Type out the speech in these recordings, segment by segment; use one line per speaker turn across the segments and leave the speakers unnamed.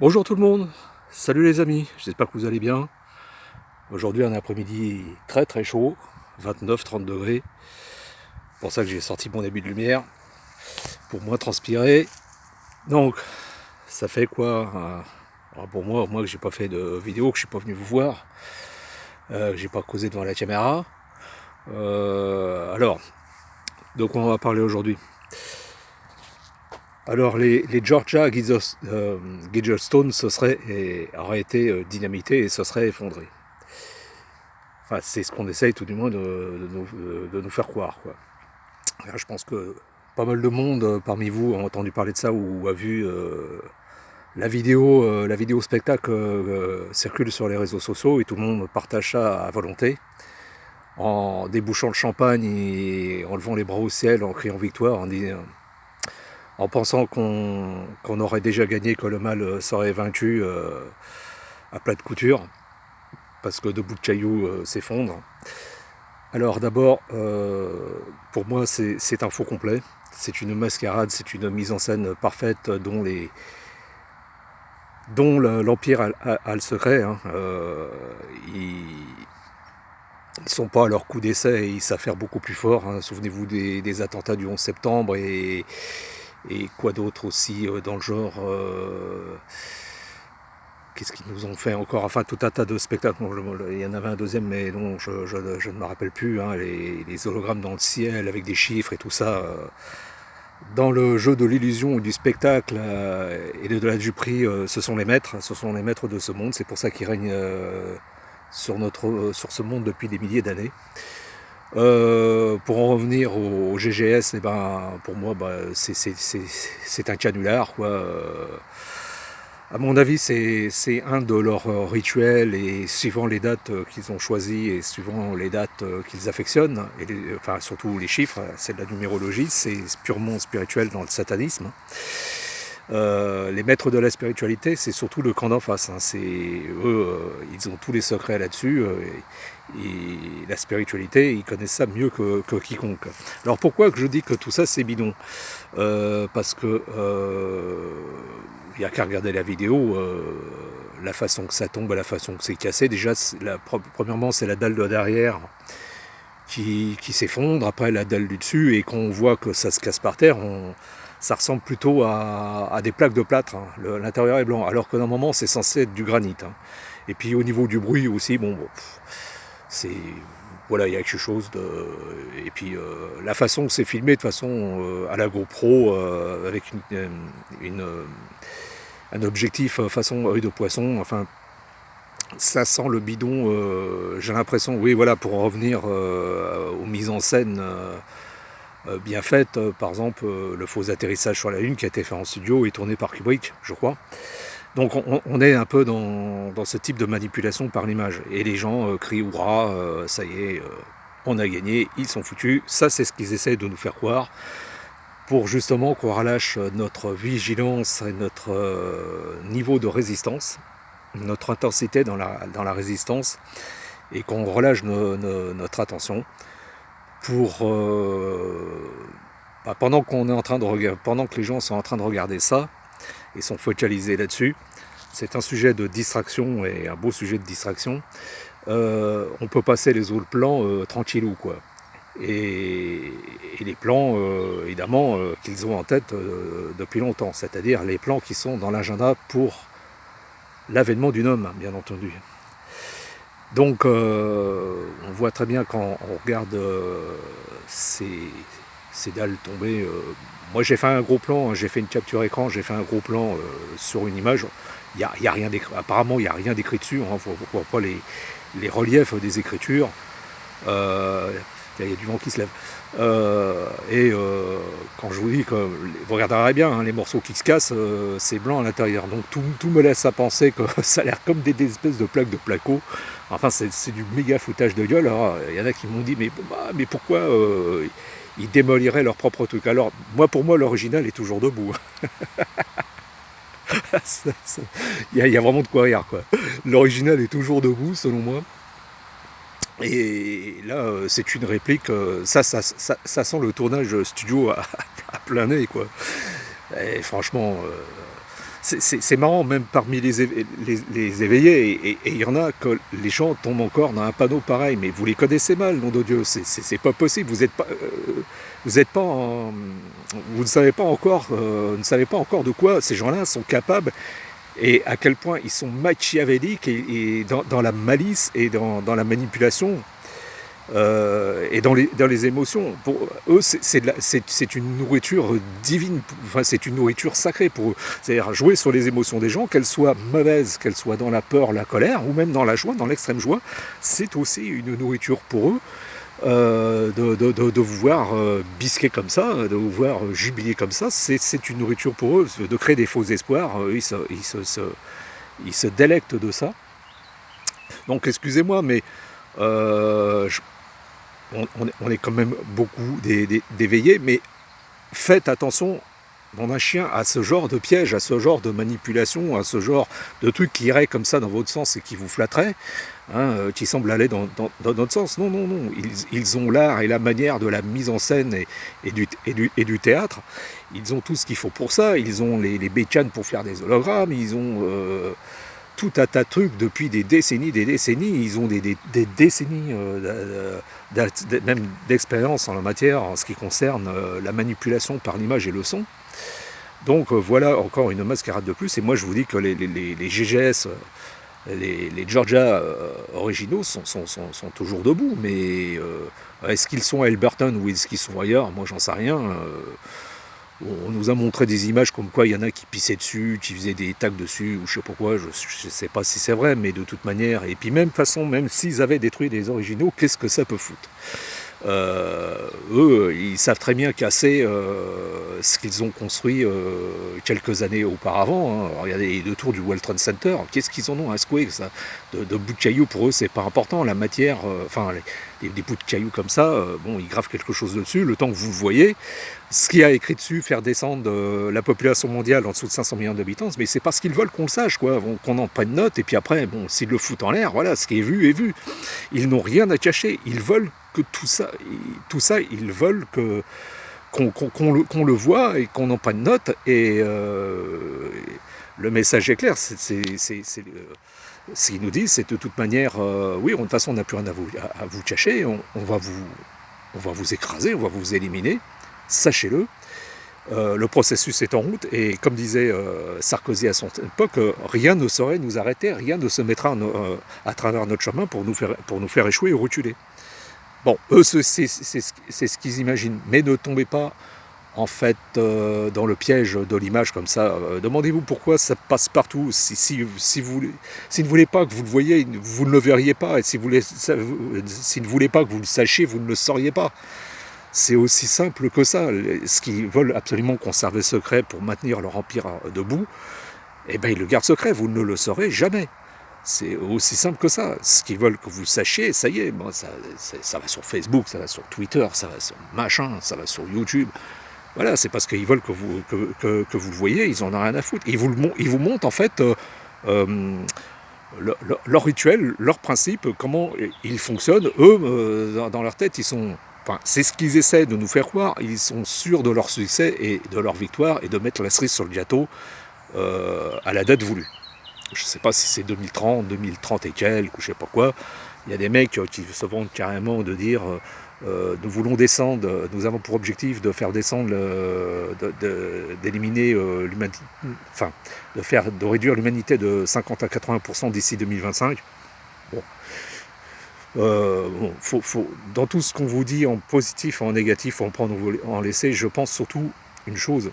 Bonjour tout le monde, salut les amis, j'espère que vous allez bien. Aujourd'hui un après-midi très très chaud, 29-30 degrés. C'est pour ça que j'ai sorti mon habit de lumière, pour moins transpirer. Donc ça fait quoi pour moi que j'ai pas fait de vidéo, que je suis pas venu vous voir, que j'ai pas causé devant la caméra. Alors, de quoi on va parler aujourd'hui? Alors les Georgia Guidestones auraient été dynamités et se seraient effondrés. Enfin, c'est ce qu'on essaye tout du moins de nous faire croire, quoi. Là, je pense que pas mal de monde parmi vous a entendu parler de ça ou a vu la vidéo spectacle circule sur les réseaux sociaux et tout le monde partage ça à volonté, en débouchant le champagne et en levant les bras au ciel, en criant victoire, en pensant qu'on aurait déjà gagné, que le mal serait vaincu à plat de couture, parce que deux bouts de cailloux s'effondrent. Alors d'abord, pour moi c'est un faux complet, c'est une mascarade, c'est une mise en scène parfaite dont l'Empire a le secret. Ils ne sont pas à leur coup d'essai et ils savent faire beaucoup plus fort. Souvenez-vous des attentats du 11 septembre et quoi d'autre aussi dans le genre. Qu'est-ce qu'ils nous ont fait encore? Enfin, tout un tas de spectacles. Il y en avait un deuxième, mais non, je ne me rappelle plus. Les hologrammes dans le ciel avec des chiffres et tout ça. Dans le jeu de l'illusion ou du spectacle et de la duperie, ce sont les maîtres de ce monde. C'est pour ça qu'ils règnent sur ce monde depuis des milliers d'années. Pour en revenir au GGS, pour moi, c'est un canular, quoi. À mon avis, c'est un de leurs rituels et suivant les dates qu'ils ont choisies et suivant les dates qu'ils affectionnent, enfin surtout les chiffres, c'est de la numérologie, c'est purement spirituel dans le satanisme. Les maîtres de la spiritualité, c'est surtout le camp d'en face. C'est eux, ils ont tous les secrets là-dessus. Et la spiritualité, ils connaissent ça mieux que quiconque. Alors pourquoi que je dis que tout ça c'est bidon? Parce que il n'y a qu'à regarder la vidéo, la façon que ça tombe, la façon que c'est cassé. Déjà, premièrement, c'est la dalle de derrière qui s'effondre, après la dalle du dessus, et quand on voit que ça se casse par terre, ça ressemble plutôt à des plaques de plâtre. L'intérieur est blanc, alors que normalement c'est censé être du granit. Et puis au niveau du bruit aussi, c'est voilà, il y a quelque chose de. Et puis la façon que c'est filmé de façon à la GoPro avec un objectif façon œil de poisson, enfin ça sent le bidon, j'ai l'impression, oui voilà, pour en revenir aux mises en scène bien faites, par exemple le faux atterrissage sur la Lune qui a été fait en studio et tourné par Kubrick, je crois. Donc on est un peu dans ce type de manipulation par l'image. Et les gens crient hurrah, ça y est, on a gagné, ils sont foutus. Ça c'est ce qu'ils essayent de nous faire croire, pour justement qu'on relâche notre vigilance et notre niveau de résistance, notre intensité dans la résistance, et qu'on relâche notre attention pour pendant qu'on est en train de regarder, pendant que les gens sont en train de regarder ça et sont focalisés là-dessus. C'est un sujet de distraction et un beau sujet de distraction. On peut passer les autres plans tranquillou, quoi. Et les plans, évidemment, qu'ils ont en tête depuis longtemps, c'est-à-dire les plans qui sont dans l'agenda pour l'avènement du homme, bien entendu. Donc, on voit très bien quand on regarde ces dalles tomber. Moi, j'ai fait un gros plan, j'ai fait une capture écran, j'ai fait un gros plan sur une image. Il y a rien d'écrit. Apparemment, il n'y a rien d'écrit dessus. On ne voit pas les reliefs des écritures. Il y a du vent qui se lève. Quand je vous dis que vous regarderez bien, les morceaux qui se cassent, c'est blanc à l'intérieur. Donc tout me laisse à penser que ça a l'air comme des espèces de plaques de placo. Enfin, c'est du méga foutage de gueule. Alors, il y en a qui m'ont dit, mais pourquoi ils démoliraient leur propre truc? Alors, pour moi, l'original est toujours debout. Il y a vraiment de quoi rire, quoi. L'original est toujours debout, selon moi. Et là, c'est une réplique. Ça sent le tournage studio à plein nez, quoi. Et franchement, c'est marrant, même parmi les éveillés, et il y en a que les gens tombent encore dans un panneau pareil, mais vous les connaissez mal, nom de Dieu, c'est pas possible, vous êtes pas vous ne savez pas encore de quoi ces gens-là sont capables, et à quel point ils sont machiavéliques et dans la malice et dans la manipulation. Et dans les émotions. Pour eux, c'est une nourriture divine, enfin, c'est une nourriture sacrée pour eux. C'est-à-dire jouer sur les émotions des gens, qu'elles soient mauvaises, qu'elles soient dans la peur, la colère, ou même dans la joie, dans l'extrême joie, c'est aussi une nourriture pour eux. De vous voir bisquer comme ça, de vous voir jubiler comme ça, c'est une nourriture pour eux, de créer des faux espoirs, ils se délectent de ça. Donc excusez-moi, mais je on est quand même beaucoup d'éveillés, mais faites attention, mon chien, à ce genre de piège, à ce genre de manipulation, à ce genre de trucs qui iraient comme ça dans votre sens et qui vous flatteraient, hein, qui semblent aller dans notre sens. Non, non, non, ils ont l'art et la manière de la mise en scène et du théâtre. Ils ont tout ce qu'il faut pour ça. Ils ont les bécanes pour faire des hologrammes, ils ont tout un tas de trucs depuis des décennies. Ils ont des décennies même d'expérience en la matière en ce qui concerne la manipulation par l'image et le son. Donc voilà encore une mascarade de plus. Et moi je vous dis que les GGS, les Georgia originaux sont toujours debout. Mais est-ce qu'ils sont à Elberton ou est-ce qu'ils sont ailleurs? Moi j'en sais rien. On nous a montré des images comme quoi il y en a qui pissaient dessus, qui faisaient des tags dessus, ou je sais pas quoi, je ne sais pas si c'est vrai, mais de toute manière, et puis même façon, même s'ils avaient détruit des originaux, qu'est-ce que ça peut foutre? Eux, ils savent très bien casser ce qu'ils ont construit quelques années auparavant. Hein. Regardez le tour du World Trade Center, qu'est-ce qu'ils en ont à secouer ça de bouts de cailloux, pour eux, c'est pas important. La matière, des bouts de cailloux comme ça, bon, ils gravent quelque chose dessus, le temps que vous le voyez. Ce qui a écrit dessus, faire descendre la population mondiale en dessous de 500 millions d'habitants, mais c'est parce qu'ils veulent qu'on le sache, quoi, qu'on en prenne note, et puis après, bon, s'ils le foutent en l'air, voilà, ce qui est vu est vu. Ils n'ont rien à cacher, ils veulent que tout ça, ils veulent qu'on le voit et qu'on en prenne note, et le message est clair, ce qu'ils nous disent, c'est de toute manière, oui, de toute façon, on n'a plus rien à vous cacher, on va vous écraser, on va vous éliminer, sachez-le. Le processus est en route, et comme disait Sarkozy à son époque, rien ne saurait nous arrêter, rien ne se mettra à travers notre chemin pour nous faire échouer ou reculer. Bon, eux, c'est ce qu'ils imaginent, mais ne tombez pas en fait dans le piège de l'image comme ça. Demandez-vous pourquoi ça passe partout. Si vous ne voulez pas que vous le voyez, vous ne le verriez pas, et si vous ne voulez pas que vous le sachiez, vous ne le sauriez pas. C'est aussi simple que ça. Ce qu'ils veulent absolument conserver secret pour maintenir leur empire debout, eh bien, ils le gardent secret, vous ne le saurez jamais. C'est aussi simple que ça. Ce qu'ils veulent que vous sachiez, ça y est, bon, ça va sur Facebook, ça va sur Twitter, ça va sur machin, ça va sur YouTube. Voilà, c'est parce qu'ils veulent que vous le voyez, ils en ont rien à foutre. Ils vous montrent en fait leur rituel, leur principe, comment ils fonctionnent. Eux, dans leur tête, c'est ce qu'ils essaient de nous faire croire. Ils sont sûrs de leur succès et de leur victoire et de mettre la cerise sur le gâteau à la date voulue. Je ne sais pas si c'est 2030 et quelques, ou je ne sais pas quoi. Il y a des mecs qui se vendent carrément de dire nous voulons descendre, nous avons pour objectif de faire descendre, d'éliminer l'humanité, enfin, de réduire l'humanité de 50 à 80% d'ici 2025. Bon. Dans tout ce qu'on vous dit en positif et en négatif, en prendre ou en laisser, je pense surtout une chose.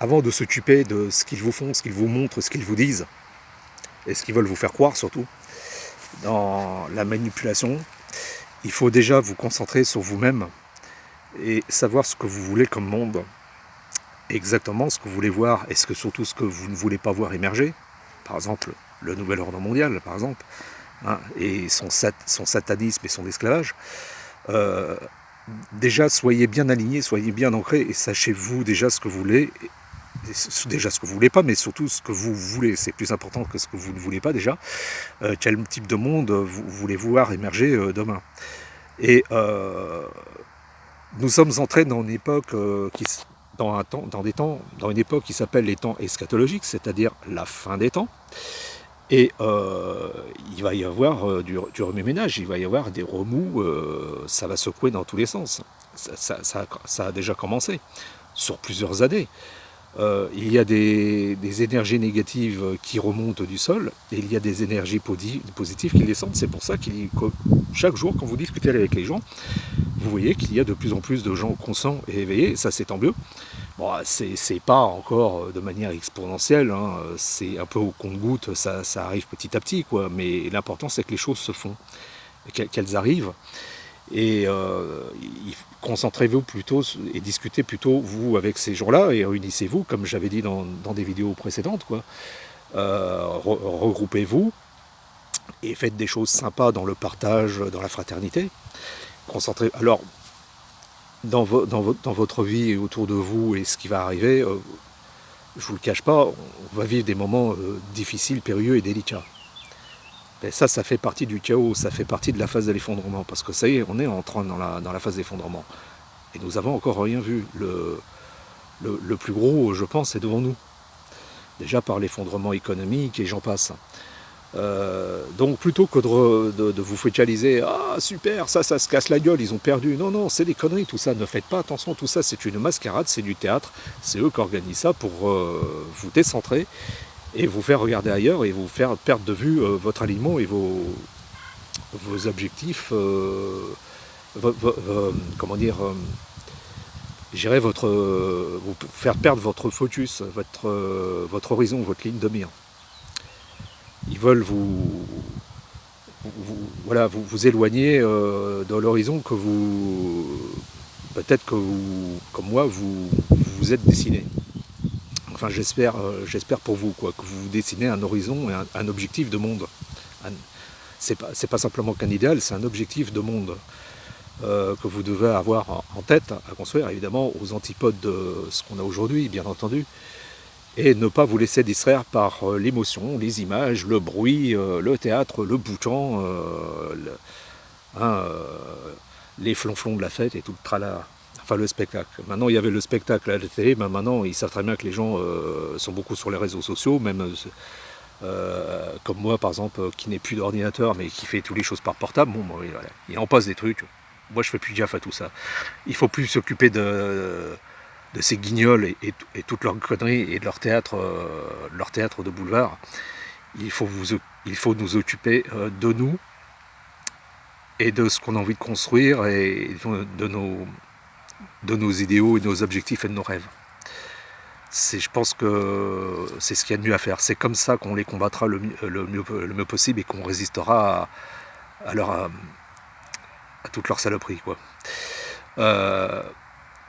Avant de s'occuper de ce qu'ils vous font, ce qu'ils vous montrent, ce qu'ils vous disent, et ce qu'ils veulent vous faire croire surtout, dans la manipulation, il faut déjà vous concentrer sur vous-même et savoir ce que vous voulez comme monde, exactement ce que vous voulez voir, et surtout ce que vous ne voulez pas voir émerger, par exemple le nouvel ordre mondial, par exemple, hein, et son satanisme et son esclavage. Déjà, soyez bien alignés, soyez bien ancrés, et sachez-vous déjà ce que vous voulez, déjà ce que vous voulez pas, mais surtout ce que vous voulez. C'est plus important que ce que vous ne voulez pas déjà. Quel type de monde vous voulez voir émerger demain. Et nous sommes entrés dans une époque dans une époque qui s'appelle les temps eschatologiques, c'est-à-dire la fin des temps. Et il va y avoir du remue-ménage, il va y avoir des remous, ça va secouer dans tous les sens. Ça a déjà commencé, sur plusieurs années. Il y a des énergies négatives qui remontent du sol, et il y a des énergies positives qui descendent. C'est pour ça que chaque jour, quand vous discutez avec les gens, vous voyez qu'il y a de plus en plus de gens conscients et éveillés, et ça c'est tant mieux. Bon, c'est pas encore de manière exponentielle, hein, c'est un peu au compte-gouttes, ça arrive petit à petit, quoi. Mais l'important c'est que les choses se font, qu'elles arrivent. Et concentrez-vous plutôt et discutez plutôt vous avec ces gens-là et réunissez-vous, comme j'avais dit dans des vidéos précédentes, quoi. Regroupez-vous et faites des choses sympas dans le partage, dans la fraternité. Concentrez. Alors, dans votre vie et autour de vous et ce qui va arriver, je vous le cache pas, on va vivre des moments difficiles, périlleux et délicats. Et ça fait partie du chaos, ça fait partie de la phase de l'effondrement, parce que ça y est, on est entrant dans la phase d'effondrement. Et nous avons encore rien vu. Le plus gros, je pense, est devant nous. Déjà par l'effondrement économique et j'en passe. Donc plutôt que de vous focaliser, ah super, ça se casse la gueule, ils ont perdu. Non, non, c'est des conneries, tout ça, ne faites pas attention, tout ça, c'est une mascarade, c'est du théâtre, c'est eux qui organisent ça pour vous décentrer et vous faire regarder ailleurs et vous faire perdre de vue votre alignement et vos objectifs, comment dire, j'irais vous faire perdre votre focus, votre horizon, votre ligne de mire. Ils veulent vous éloigner de l'horizon que peut-être que vous, comme moi, vous êtes dessiné. Enfin, j'espère pour vous, quoi, que vous vous dessinez un horizon et un objectif de monde. C'est pas simplement qu'un idéal, c'est un objectif de monde que vous devez avoir en tête à construire, évidemment, aux antipodes de ce qu'on a aujourd'hui, bien entendu. Et ne pas vous laisser distraire par l'émotion, les images, le bruit, le théâtre, le boucan, les flonflons de la fête et tout le tralala. Enfin, le spectacle. Maintenant, il y avait le spectacle à la télé, mais maintenant, ils savent très bien que les gens sont beaucoup sur les réseaux sociaux, même comme moi, par exemple, qui n'ai plus d'ordinateur, mais qui fait toutes les choses par portable. Bon, voilà, il en passe des trucs. Moi, je fais plus gaffe à tout ça. Il faut plus s'occuper de ces guignols et toutes leurs conneries et de leur théâtre de boulevard. Il faut nous occuper de nous et de ce qu'on a envie de construire et de nos idéaux et de nos objectifs et de nos rêves. Je pense que c'est ce qu'il y a de mieux à faire. C'est comme ça qu'on les combattra le mieux possible et qu'on résistera à toute leur saloperie, quoi.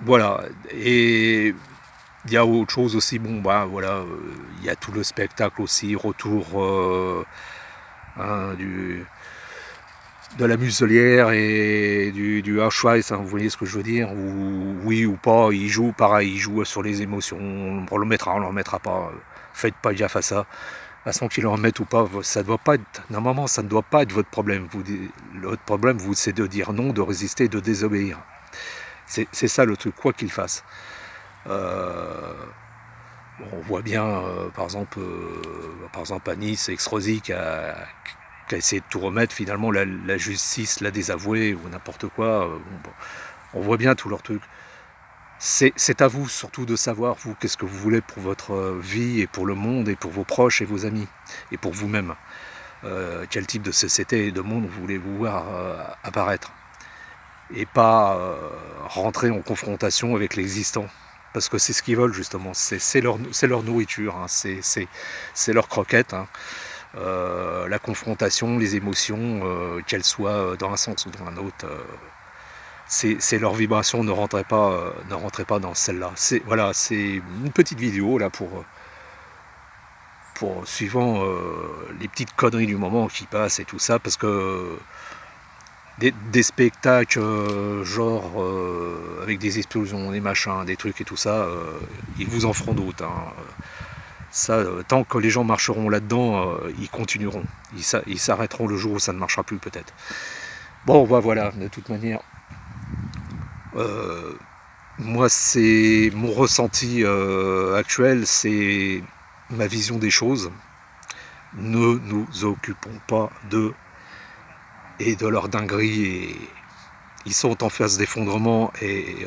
Voilà, et il y a autre chose aussi, bon bah voilà, il y a tout le spectacle aussi, retour de la muselière et du Auschwitz, hein, vous voyez ce que je veux dire, ou oui ou pas, il joue pareil, il joue sur les émotions, on le mettra, on le remettra pas, faites pas gaffe à ça. De toute façon qu'ils le remettent ou pas, ça doit pas être, normalement ça ne doit pas être votre problème. Votre problème, c'est de dire non, de résister, de désobéir. C'est ça le truc, quoi qu'il fasse. On voit bien, par exemple à Nice, Exrosi qui a essayé de tout remettre, finalement la justice l'a désavoué ou n'importe quoi. On voit bien tout leur truc. C'est à vous surtout de savoir, vous, qu'est-ce que vous voulez pour votre vie et pour le monde et pour vos proches et vos amis et pour vous-même. Quel type de société et de monde voulez-vous voir apparaître et pas rentrer en confrontation avec l'existant. Parce que c'est ce qu'ils veulent justement, c'est leur nourriture, hein. C'est leur croquette, hein. La confrontation, les émotions, qu'elles soient dans un sens ou dans un autre, c'est leur vibration, ne rentrez pas dans celle-là. Voilà, c'est une petite vidéo là pour suivant les petites conneries du moment qui passent et tout ça, parce que des spectacles genre avec des explosions, des machins, des trucs et tout ça, ils vous en feront d'autres, hein. Ça, tant que les gens marcheront là-dedans, ils continueront. Ils s'arrêteront le jour où ça ne marchera plus peut-être. Bon, bah voilà, de toute manière, Moi, c'est mon ressenti actuel, c'est ma vision des choses. Ne nous occupons pas d'eux et de leur dinguerie. Et ils sont en phase d'effondrement et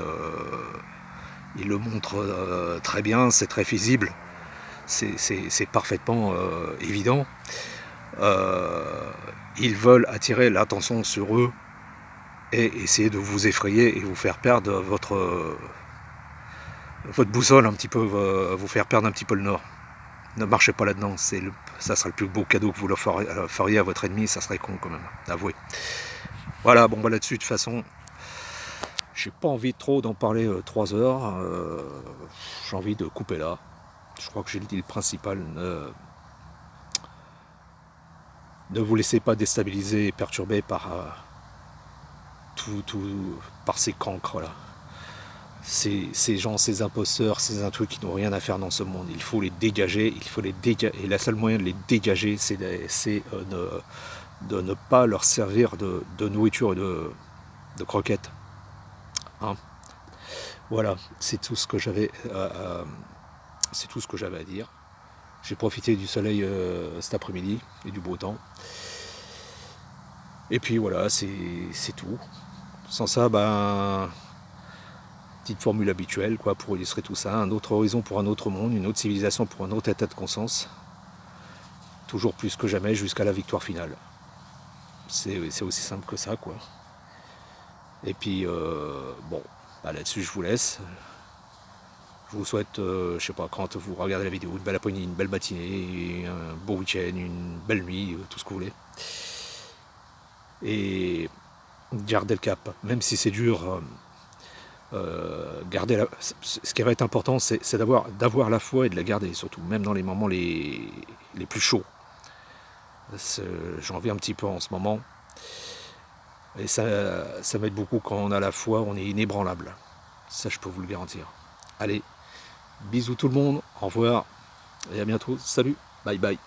ils le montrent très bien, c'est très visible, c'est parfaitement évident. Euh, ils veulent attirer l'attention sur eux et essayer de vous effrayer et vous faire perdre votre boussole un petit peu, vous faire perdre un petit peu le nord. Ne marchez pas là-dedans, ça sera le plus beau cadeau que vous leur feriez à votre ennemi, ça serait con quand même, avouez. Voilà, bon bah là-dessus de toute façon, j'ai pas envie trop d'en parler 3 heures, j'ai envie de couper là. Je crois que j'ai dit le principal, ne vous laissez pas déstabiliser et perturber par par ces cancres là. Ces gens, ces imposteurs, ces intrus qui n'ont rien à faire dans ce monde. Il faut les dégager, et la seule moyen de les dégager, c'est de ne pas leur servir de nourriture et de croquettes. Hein. Voilà, c'est tout ce que j'avais à dire. J'ai profité du soleil cet après-midi et du beau temps. Et puis voilà, c'est tout. Sans ça, petite formule habituelle quoi, pour illustrer tout ça. Un autre horizon pour un autre monde, une autre civilisation pour un autre état de conscience. Toujours plus que jamais jusqu'à la victoire finale. C'est aussi simple que ça, quoi. Et puis, bon, là-dessus, je vous laisse. Je vous souhaite, je sais pas, quand vous regardez la vidéo, une belle après-midi, une belle matinée, un beau week-end, une belle nuit, tout ce que vous voulez. Et gardez le cap, même si c'est dur. Ce qui va être important, c'est d'avoir la foi et de la garder, surtout, même dans les moments les plus chauds. J'en vis un petit peu en ce moment. Et ça m'aide beaucoup quand on a la foi, on est inébranlable. Ça, je peux vous le garantir. Allez, bisous tout le monde, au revoir et à bientôt. Salut, bye bye.